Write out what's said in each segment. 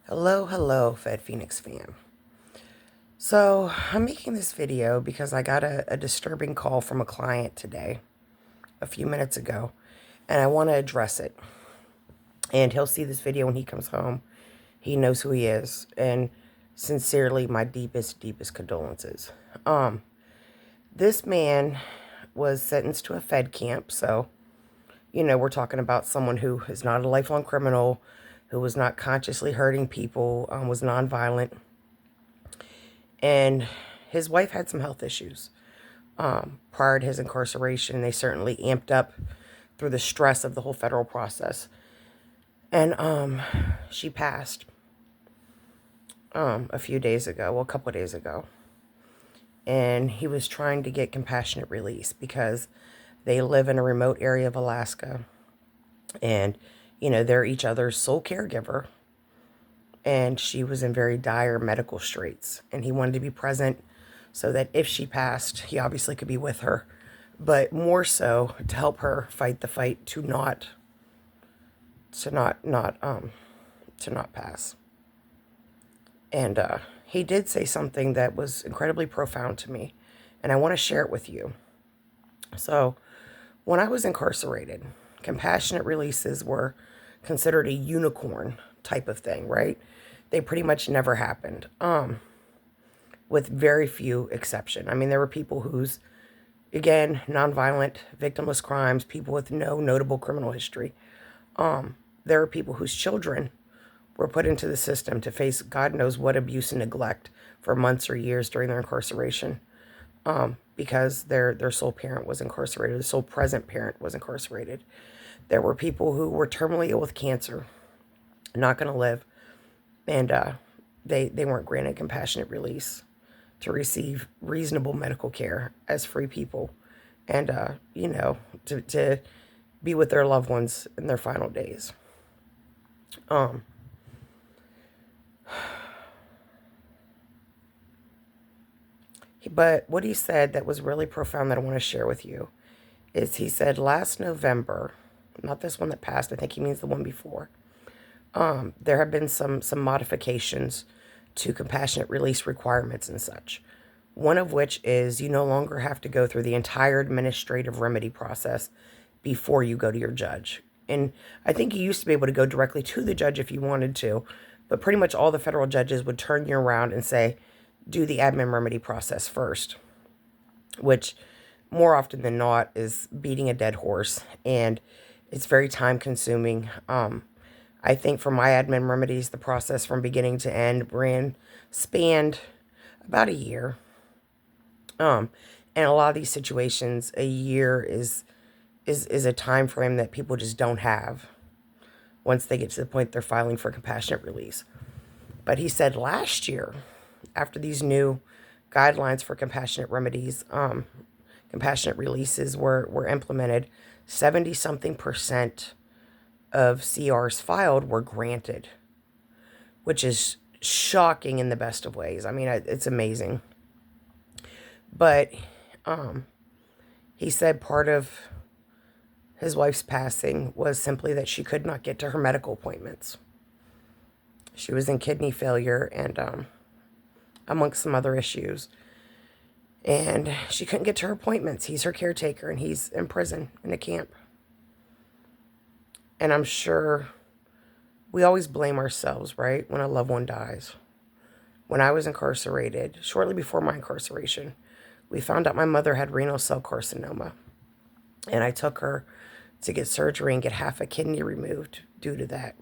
Hello, FedPhoenix fan. So, I'm making this video because I got a disturbing call from a client today, a few minutes ago, and I want to address it. And he'll see this video when he comes home. He knows who he is, and sincerely, my deepest condolences. This man was sentenced to a Fed camp, so, we're talking about someone who is not a lifelong criminal, who was not consciously hurting people, was nonviolent. And his wife had some health issues prior to his incarceration. They certainly amped up through the stress of the whole federal process. And she passed a few days ago, well, a couple of days ago. And he was trying to get compassionate release because they live in a remote area of Alaska. And, they're each other's sole caregiver. And she was in very dire medical straits. And he wanted to be present so that if she passed, he obviously could be with her. But more so to help her fight the fight to not pass. And he did say something that was incredibly profound to me. And I want to share it with you. So, when I was incarcerated, compassionate releases were considered a unicorn type of thing, right? They pretty much never happened, with very few exception. I mean, there were people whose, again, nonviolent, victimless crimes, people with no notable criminal history. There are people whose children were put into the system to face God knows what abuse and neglect for months or years during their incarceration, because their sole parent was incarcerated, the sole present parent was incarcerated. There were people who were terminally ill with cancer, not going to live, and they weren't granted compassionate release to receive reasonable medical care as free people, and to be with their loved ones in their final days. But what he said that was really profound that I want to share with you is he said last November, not this one that passed, I think he means the one before, there have been some modifications to compassionate release requirements and such. One of which is you no longer have to go through the entire administrative remedy process before you go to your judge. And I think you used to be able to go directly to the judge if you wanted to, but pretty much all the federal judges would turn you around and say, do the admin remedy process first, which more often than not is beating a dead horse, and it's very time consuming. I think for my admin remedies, the process from beginning to end spanned about a year. And a lot of these situations, a year is a time frame that people just don't have once they get to the point they're filing for compassionate release. But he said last year, after these new guidelines for compassionate remedies, compassionate releases were implemented, 70-something% of CRs filed were granted, which is shocking in the best of ways. I mean, it's amazing. But he said part of his wife's passing was simply that she could not get to her medical appointments. She was in kidney failure and amongst some other issues. And she couldn't get to her appointments. He's her caretaker, and he's in prison in a camp. And I'm sure we always blame ourselves, right, when a loved one dies. When I was incarcerated, shortly before my incarceration, we found out my mother had renal cell carcinoma. And I took her to get surgery and get half a kidney removed due to that.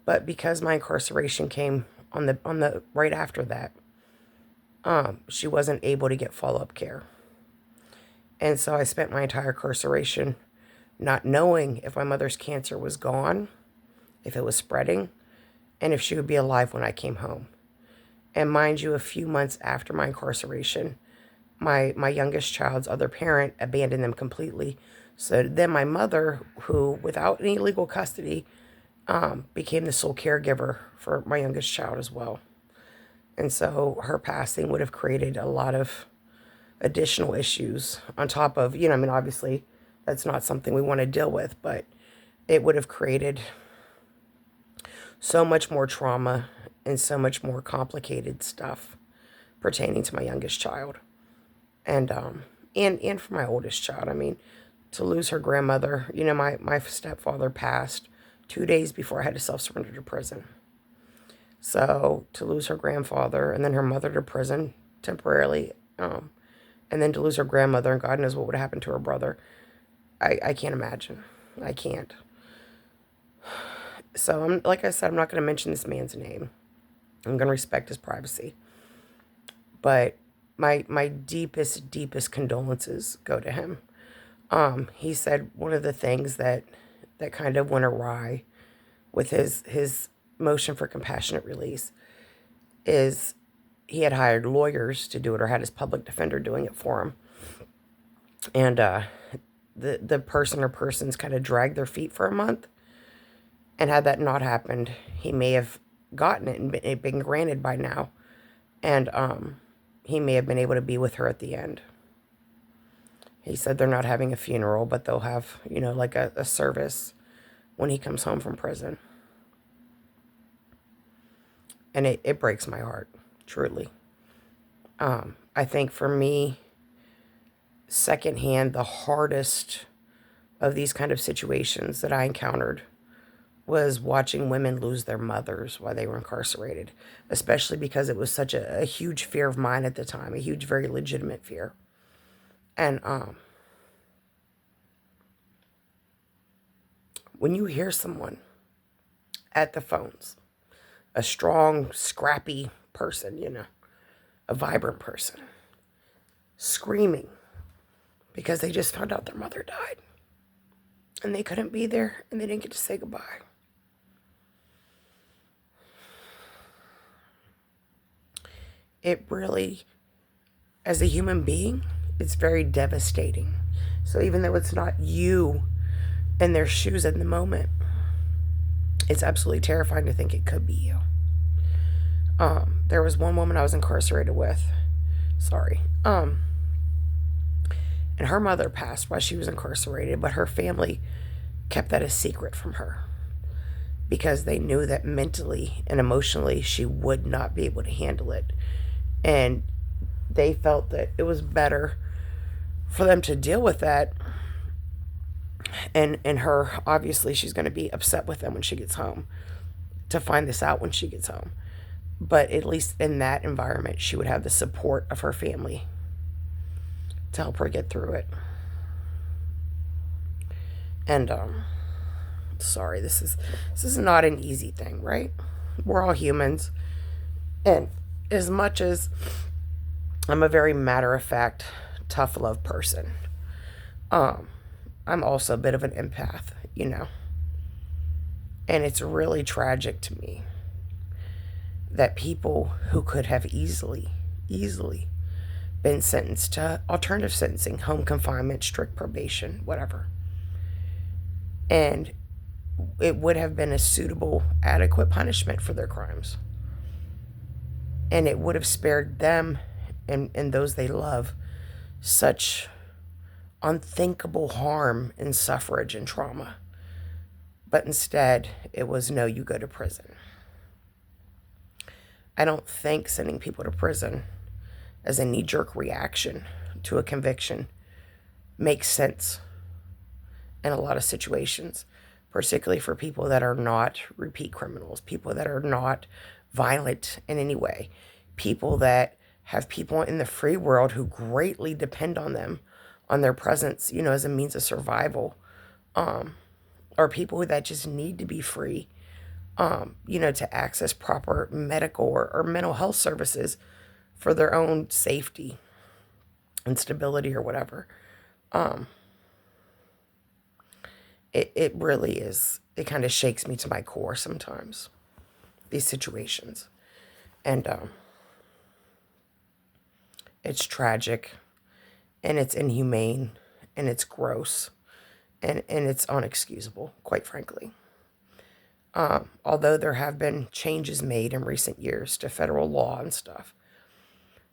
But because my incarceration came on the right after that, she wasn't able to get follow-up care. And so I spent my entire incarceration not knowing if my mother's cancer was gone, if it was spreading, and if she would be alive when I came home. And mind you, a few months after my incarceration, my youngest child's other parent abandoned them completely. So then my mother, who, without any legal custody, became the sole caregiver for my youngest child as well. And so her passing would have created a lot of additional issues on top of, obviously that's not something we want to deal with, but it would have created so much more trauma and so much more complicated stuff pertaining to my youngest child. And and for my oldest child. I mean, to lose her grandmother, my stepfather passed 2 days before I had to self-surrender to prison. So to lose her grandfather and then her mother to prison temporarily, and then to lose her grandmother, and God knows what would happen to her brother. I can't imagine. I can't. So like I said, I'm not going to mention this man's name. I'm going to respect his privacy. But my deepest condolences go to him. He said one of the things that kind of went awry with his motion for compassionate release is he had hired lawyers to do it, or had his public defender doing it for him. And the person or persons kind of dragged their feet for a month. And had that not happened, he may have gotten it and it been granted by now. And he may have been able to be with her at the end. He said they're not having a funeral, but they'll have, like a service when he comes home from prison. And it breaks my heart, truly. I think for me, secondhand, the hardest of these kind of situations that I encountered was watching women lose their mothers while they were incarcerated, especially because it was such a huge fear of mine at the time, a huge, very legitimate fear. And when you hear someone at the phones, a strong, scrappy person, a vibrant person, screaming because they just found out their mother died and they couldn't be there and they didn't get to say goodbye. It really, as a human being, it's very devastating. So even though it's not you in their shoes in the moment, it's absolutely terrifying to think it could be you. There was one woman I was incarcerated with. And her mother passed while she was incarcerated, but her family kept that a secret from her because they knew that mentally and emotionally she would not be able to handle it. And they felt that it was better for them to deal with that. And her, obviously, she's going to be upset with them when she gets home, to find this out when she gets home. But at least in that environment, she would have the support of her family to help her get through it. And sorry, this is not an easy thing, right? We're all humans. And as much as I'm a very matter-of-fact, tough love person, I'm also a bit of an empath, And it's really tragic to me that people who could have easily been sentenced to alternative sentencing, home confinement, strict probation, whatever, and it would have been a suitable, adequate punishment for their crimes. And it would have spared them and those they love such unthinkable harm and suffrage and trauma. But instead, it was no, you go to prison. I don't think sending people to prison as a knee-jerk reaction to a conviction makes sense in a lot of situations, particularly for people that are not repeat criminals, people that are not violent in any way, people that have people in the free world who greatly depend on them, on their presence, as a means of survival, or people that just need to be free, to access proper medical or mental health services for their own safety and stability or whatever. It really is, it kind of shakes me to my core sometimes, these situations. And it's tragic, and it's inhumane, and it's gross, and it's unexcusable, quite frankly. Although there have been changes made in recent years to federal law and stuff,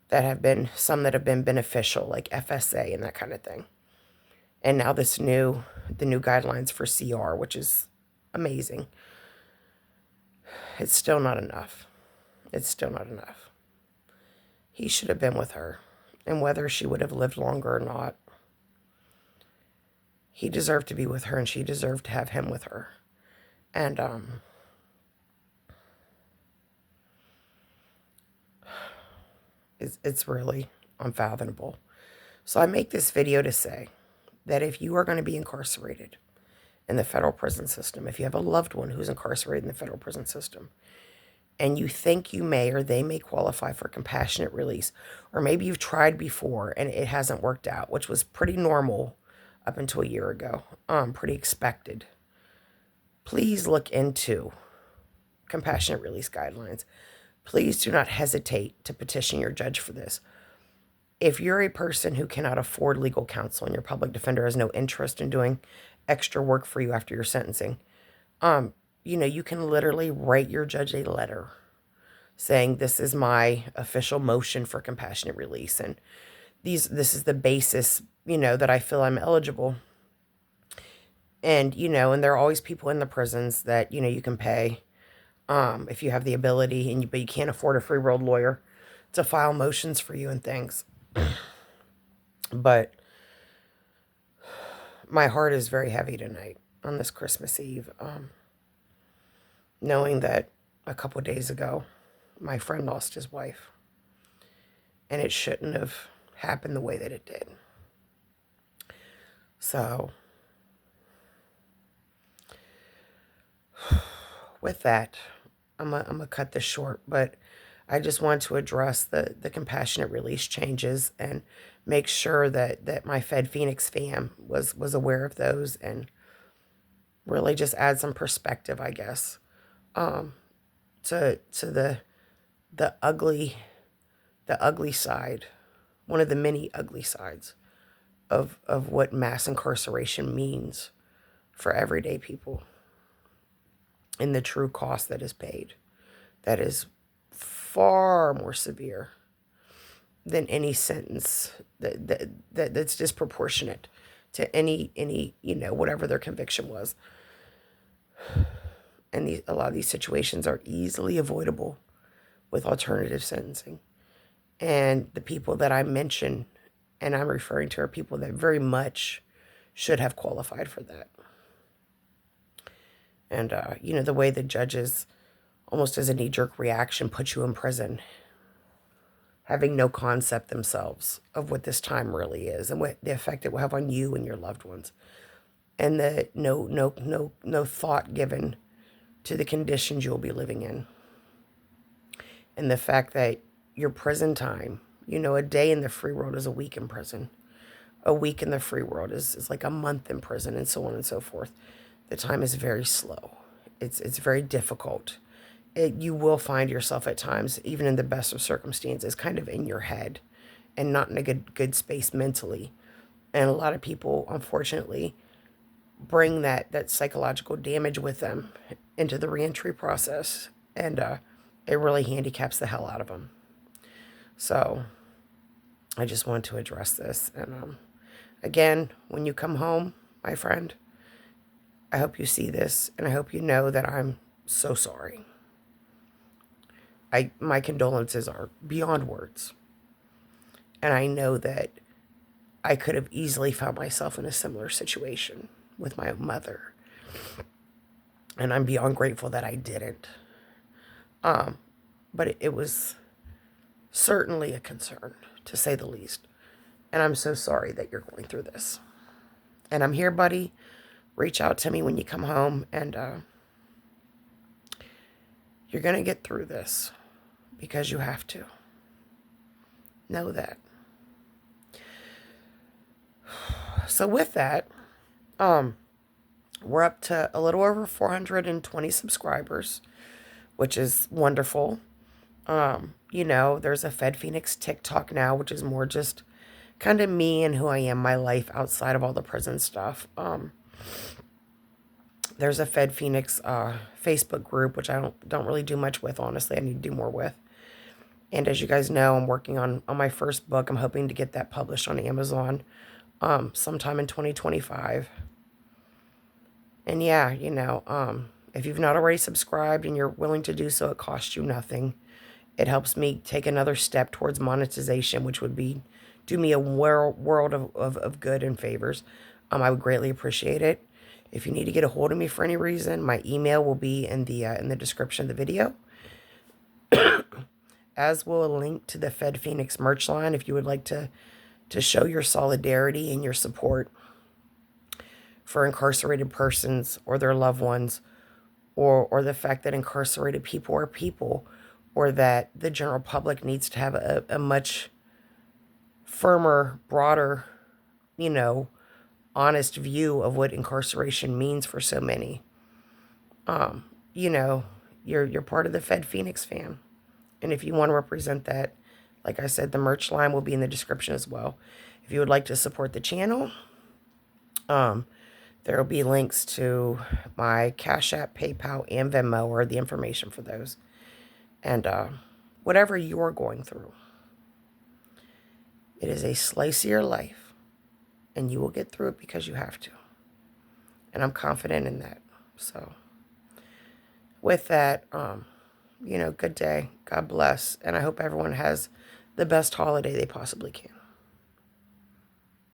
that have been, some that have been beneficial, like FSA and that kind of thing. And now the new guidelines for CR, which is amazing. It's still not enough. it's still not enough. He should have been with her. And whether she would have lived longer or not, he deserved to be with her and she deserved to have him with her. And it's really unfathomable. So I make this video to say that if you are going to be incarcerated in the federal prison system, if you have a loved one who's incarcerated in the federal prison system, and you think you may or they may qualify for compassionate release, or maybe you've tried before and it hasn't worked out, which was pretty normal up until a year ago, pretty expected, please look into compassionate release guidelines. Please do not hesitate to petition your judge for this. If you're a person who cannot afford legal counsel and your public defender has no interest in doing extra work for you after your sentencing, you can literally write your judge a letter saying, this is my official motion for compassionate release, and this is the basis, that I feel I'm eligible. And, and there are always people in the prisons that, you can pay, if you have the ability, but you can't afford a free world lawyer to file motions for you and things. But my heart is very heavy tonight on this Christmas Eve, knowing that a couple of days ago, my friend lost his wife, and it shouldn't have happened the way that it did. So, with that, I'm gonna cut this short, but I just want to address the compassionate release changes and make sure that my FedPhoenix fam was aware of those, and really just add some perspective, I guess, to the ugly side, one of the many ugly sides of what mass incarceration means for everyday people, and the true cost that is paid. That is far more severe than any sentence that's disproportionate to any whatever their conviction was. And a lot of these situations are easily avoidable with alternative sentencing. And the people that I mention and I'm referring to are people that very much should have qualified for that. And, the way the judges, almost as a knee-jerk reaction, put you in prison, having no concept themselves of what this time really is and what the effect it will have on you and your loved ones. And the no thought given to the conditions you'll be living in. And the fact that your prison time, a day in the free world is a week in prison. A week in the free world is like a month in prison, and so on and so forth. The time is very slow. It's very difficult. You will find yourself at times, even in the best of circumstances, kind of in your head and not in a good space mentally. And a lot of people, unfortunately, bring that psychological damage with them into the reentry process, and it really handicaps the hell out of them. So I just wanted to address this. And again, when you come home, my friend, I hope you see this, and I hope you know that I'm so sorry. My condolences are beyond words. And I know that I could have easily found myself in a similar situation with my mother. And I'm beyond grateful that I didn't. But it was certainly a concern, to say the least. And I'm so sorry that you're going through this. And I'm here, buddy. Reach out to me when you come home, and you're going to get through this because you have to. Know that. So with that, we're up to a little over 420 subscribers, which is wonderful. There's a FedPhoenix TikTok now, which is more just kind of me and who I am, my life outside of all the prison stuff. There's a FedPhoenix Facebook group, which I don't really do much with, honestly. I need to do more with. And as you guys know, I'm working on my first book. I'm hoping to get that published on Amazon sometime in 2025. And yeah, if you've not already subscribed and you're willing to do so, it costs you nothing. It helps me take another step towards monetization, which would be do me a world of good and favors. I would greatly appreciate it. If you need to get a hold of me for any reason, my email will be in the description of the video, as will a link to the FedPhoenix merch line if you would like to show your solidarity and your support for incarcerated persons or their loved ones, or the fact that incarcerated people are people, or that the general public needs to have a much firmer, broader, you know, honest view of what incarceration means for so many. You know, you're part of the FedPhoenix fam. And if you want to represent that, like I said, the merch line will be in the description as well. If you would like to support the channel, there will be links to my Cash App, PayPal, and Venmo, or the information for those. And whatever you're going through, it is a slice of your life, and you will get through it because you have to. And I'm confident in that. So with that, you know, good day. God bless. And I hope everyone has the best holiday they possibly can.